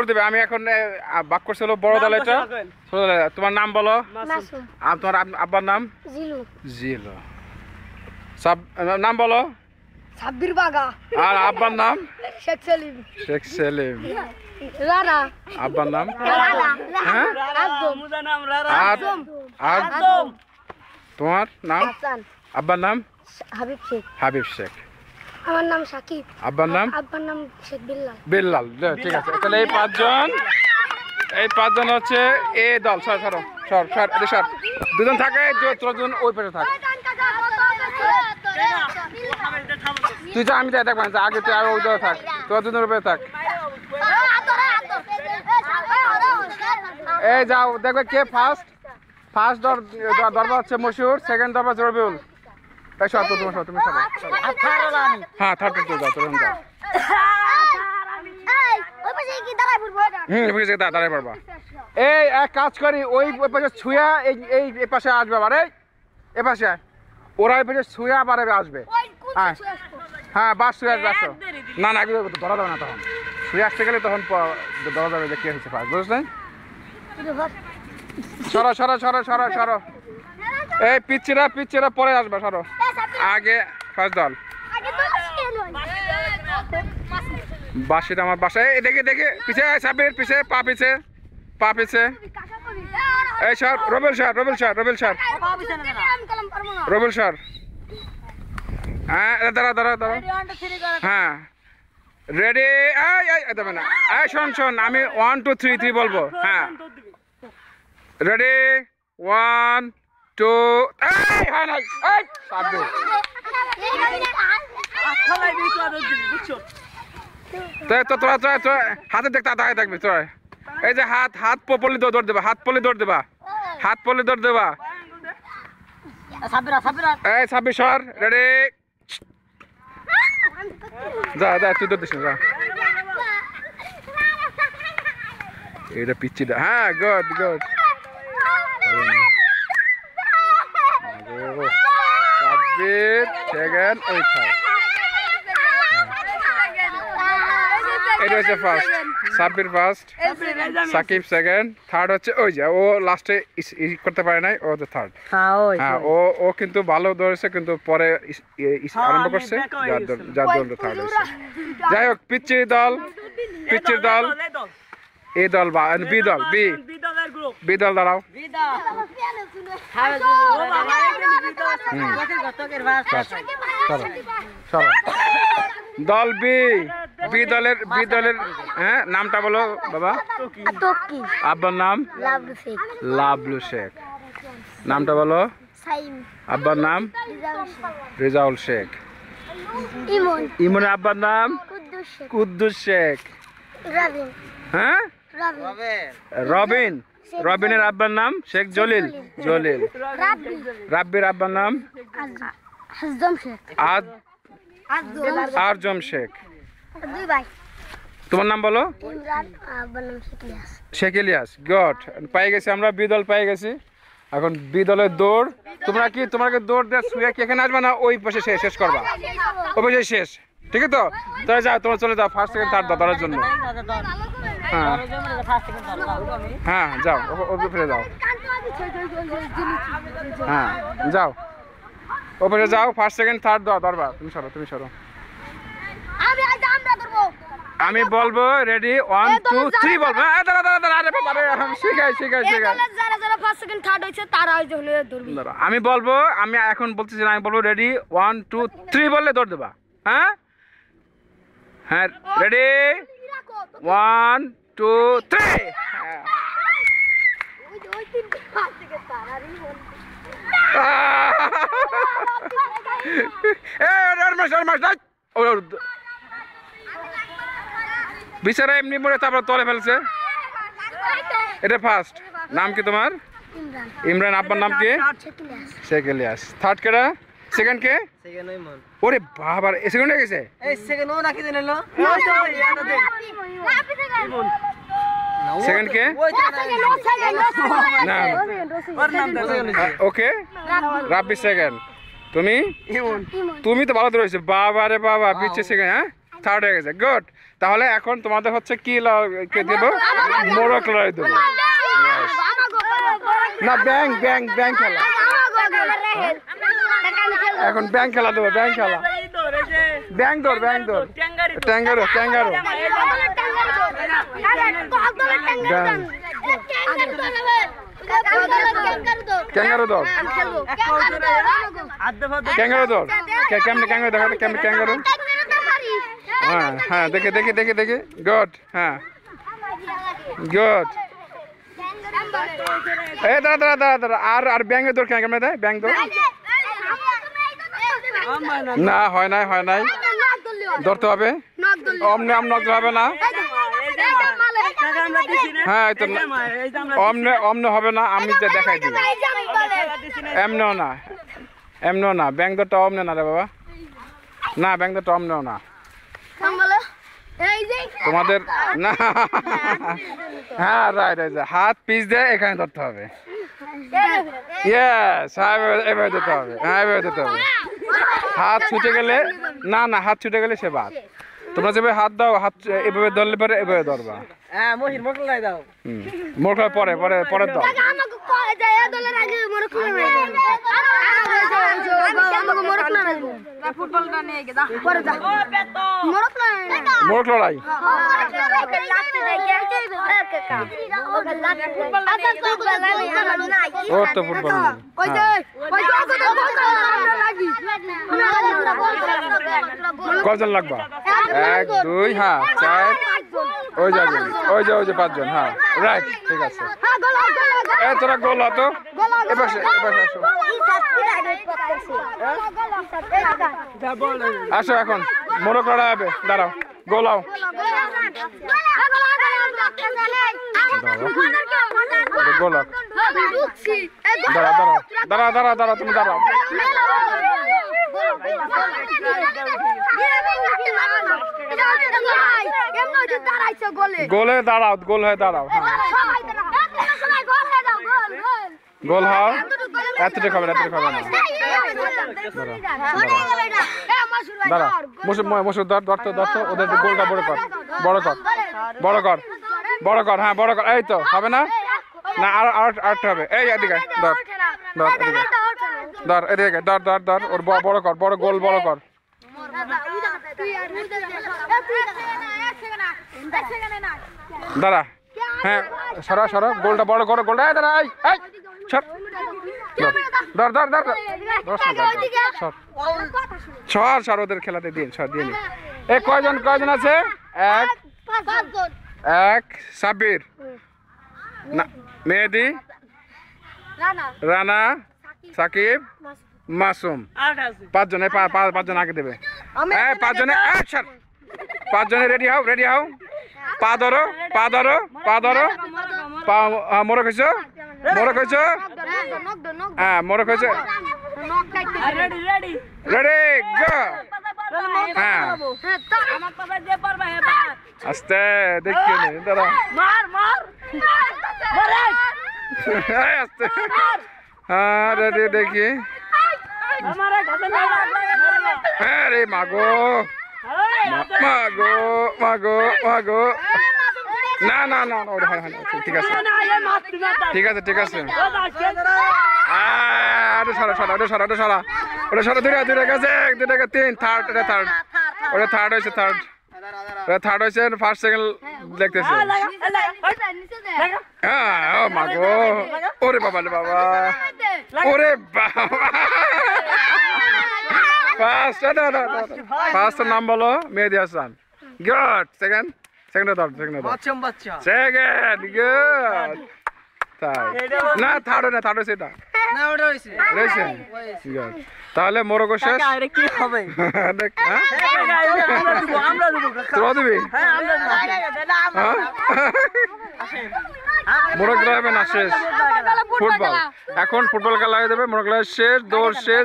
দৌড় দেবে। আমি এখন বাক করছি হলো বড় দল এটা। তোমার নাম বলো। তোমার আব্বার নাম? জিলু। নাম বলো। সাব্বির বাগা। আর আব্বার নাম? শেখ সেলিম। আব্বার নাম? হ্যাঁ, তোমার নাম? আব্বার নাম? হাবিব শেখ। আমার নাম সাকিব। আব্বার নাম? আব্বার নাম শেখ বিল্লাল। ঠিক আছে, তাহলে এই পাঁচজন হচ্ছে এ দল। সর দুজন থাকে, দুজন ওই পাশে থাকে। তুই যা, আমি দেখবো আগে, তুই আর ওই দলে থাক, তোর দুজনের উপরে থাক। এই যাও, দেখবে কে ফার্স্ট দরবার হচ্ছে মশহুর, সেকেন্ড দরবার হচ্ছে রবিউল। এই সব তো তোমার, তুমি সব। হ্যাঁ, থার্ড যাও, তখন যাও। দাঁড়াই পারবা। এই এক কাজ করি, ওই পাশে ছুঁয়া এই পাশে আসবে আবার। এই পাশে ওরা ওই পাশে ছুঁয়া আবার আসবে। হ্যাঁ, বাস ছুঁয়ে আসবে। আসো না, ধরা যাবে না তখন। ছুঁয়ে আসতে গেলে তখন ধরা যাবে যে কে হচ্ছে ফার্স্ট, বুঝলেন? সরো। এই পিচ্ছিরা পরে আসবে, সরো। আগে ফার্স্ট দল। বাসিটা আমার বাসায়। দেখে পিছে সাবির, পিছে পা পিছে। এই স্যার, রবিউল স্যার। হ্যাঁ, দাঁড়া। হ্যাঁ, রেডি? দেবে না। শোন, আমি 1 2 3 বলবো। হ্যাঁ, রেডি 1 2। তোরা হাতে দেখবি তোরা। এই যে হাত পলি দৌড় দেবা। এই সাব্বির সর, রেডি? যা, তুই দৌড় দিস না। এটা পিচ্ছিটা। হ্যাঁ, গুড। সাব্বির সেকেন্ড, ওই থার্ড। এটা হচ্ছে first, Sabbir first, Sakib second, third হচ্ছে ওই যে ও লাস্টে করতে পারে নাই, ও হচ্ছে থার্ড। হ্যাঁ, ও কিন্তু ভালো ধরেছে, কিন্তু পরে আরম্ভ করছে, যার দল থার্ড হয়েছে। যাই হোক, পিচ্চির দল এ দল বা বি দল দাঁড়াও। দল বি দলের হ্যাঁ, নামটা বলো বাবা। আব্বার নাম? লাবলু শেখ। নামটা বলো। আব্বার নাম? রেজাউল শেখ। ইমনের আব্বার নাম? কুদ্দুস শেখ। হ্যাঁ, রবিনের আব্বার নাম? শেখ জলিল। রাব্বির আব্বার নাম? আজম শেখ। তোমার নাম বলো। শেখ ইলিয়াস। গড, পাই গেছি আমরা, বি দল পাই গেছি। এখন বি দলের দৌড়। তোমাকে দৌড় দেওয়া ছুঁয়ে কি এখানে আসবে না ওই পাশে শেষ করবা? ওই পাশে শেষ, ঠিক আছে তো? তাহলে যাও, তোমরা চলে যাও ফার্স্ট সেকেন্ড থার্ড ধরার জন্য। হ্যাঁ, যাও, ফিরে যাও। হ্যাঁ, যাও, ওপরে যাও, ফার্স্ট সেকেন্ড থার্ড ধরবা। তুমি সরো। আমি বলবো, রেডি 1 2 3 বলবো। আমি বলবো, আমি এখন বলতেছি না, আমি বলবো রেডি 1 2 3 বললে দৌড় দেবা। হ্যাঁ, রেডি 1 2 3। বিচারা এমনি পড়ে তারপর তলে ফেলছে। এটা ফার্স্ট। নাম কি তোমার? ইমরান। আব্বার নাম কি? শেখ ইলিয়াস। থার্ড কেডা? সেকেন্ড কে? ওরে বাবা, সেকেন্ড হয়ে গেছে। সেকেন্ড কে? ওকে, রাব্বি সেকেন্ড। তুমি তো ভালো ধরেছো। বাবা রে বাবা, পিছিয়ে সেকেন্ড। হ্যাঁ, থার্ড হয়ে গেছে, গুড। তাহলে এখন তোমাদের হচ্ছে কি দেবো? মোরগ লড়াই দেবো। না, ব্যাং খেলা, এখন ব্যাং খেলা দেবো, ব্যাং খেলা, ব্যাং দৌড়, ট্যাঙ্গারো, ক্যাঙ্গারো দৌড়, কেমনে ক্যাঙ্গারো দেখো, কেমনে ক্যাঙ্গারো। হ্যাঁ দেখে, গুড, হ্যাঁ গুড। এই দাঁড়া, আর ব্যাঙের দৌড় কেমন দেয়? ব্যাং দৌড় না, হয় নাই, ধরতে হবে, অমনে হবে না। হ্যাঁ এই তো, অমনে হবে না, আমি যে দেখাই দিব। এমনও না, ব্যাং দৌড়টা অমনে না রে বাবা, না ব্যাং দৌড়টা অমনেও না তোমাদের, না। হ্যাঁ রাইট, হাত পিছ দিয়ে এখানে ধরতে হবে। ইয়েস, এভাবে দিতে হবে, এভাবে দিতে হবে। হাত ছুটে গেলে, না হাত ছুটে গেলে সে বাদ। তোমরা যেভাবে হাত দাও, হাত এভাবে ধরলে পরে এভাবে ধরবা। মোরগ পরে দাও। মোরগ লড়াই, ও তো ফুটবল। কজন লাগবা? 1 2 হ্যাঁ 4, ওই যে 5 জন। হ্যাঁ রাইট, ঠিক আছে। তোরা গোল হতো, এবার আসো, এখন মোরগ লড়াই হবে। দাঁড়াও, গোলাও, গোলাও, দাঁড়াও, তুমি দাঁড়াও। গোলে দাঁড়াও, গোল হয়ে দাঁড়াও। গোল হও, এতটুকু হবে না। দাঁড়া, মুসুর ধরতো, ওদের গোলটা বড় কর। হ্যাঁ বড় কর, এই তো হবে না, আরেকটা হবে। এই এদিকে ধর, এদিকে ধর, ওর বড় কর, গোল বড় কর। দাঁড়া, হ্যাঁ সরা, গোলটা বড় করো, গোলটা দাঁড়া, সর ওদের খেলাতে দিন, দিয়ে নি। কয়জন আছে? 1 সাব্বির, মেহেদি, রানা, সাকিব, মাসুম। 5 জন, 5 জন আগে দেবে। 5 জনে রেডি হও। পা ধরো, মোরগ হয়েছ, হ্যাঁ মোরগ হয়েছে। Ready go. হ্যাঁ আস্তে, দেখি দাদা, আস্তে। হ্যাঁ রেডি, দেখি। হ্যাঁ রে মাগো, না ঠিক আছে। ওটা সরা, দুইটা গেছে, 3, থার্ড হয়েছে, ফার্স্ট সেকেন্ড দেখতেছে। হ্যাঁ ও মাগো, ওরে বাবা, ফার্স্ট নাম বলো? Mehedi Hasan, good. Second good. না থার্ড হয়েছে, এটা তাহলে মোরগ শেষ। তোরা দিবি? মোরগ লড়াইবে না, শেষ ফুটবল। এখন ফুটবল খেলা হয়ে যাবে, মোরগ লড়াই শেষ, দৌড় শেষ।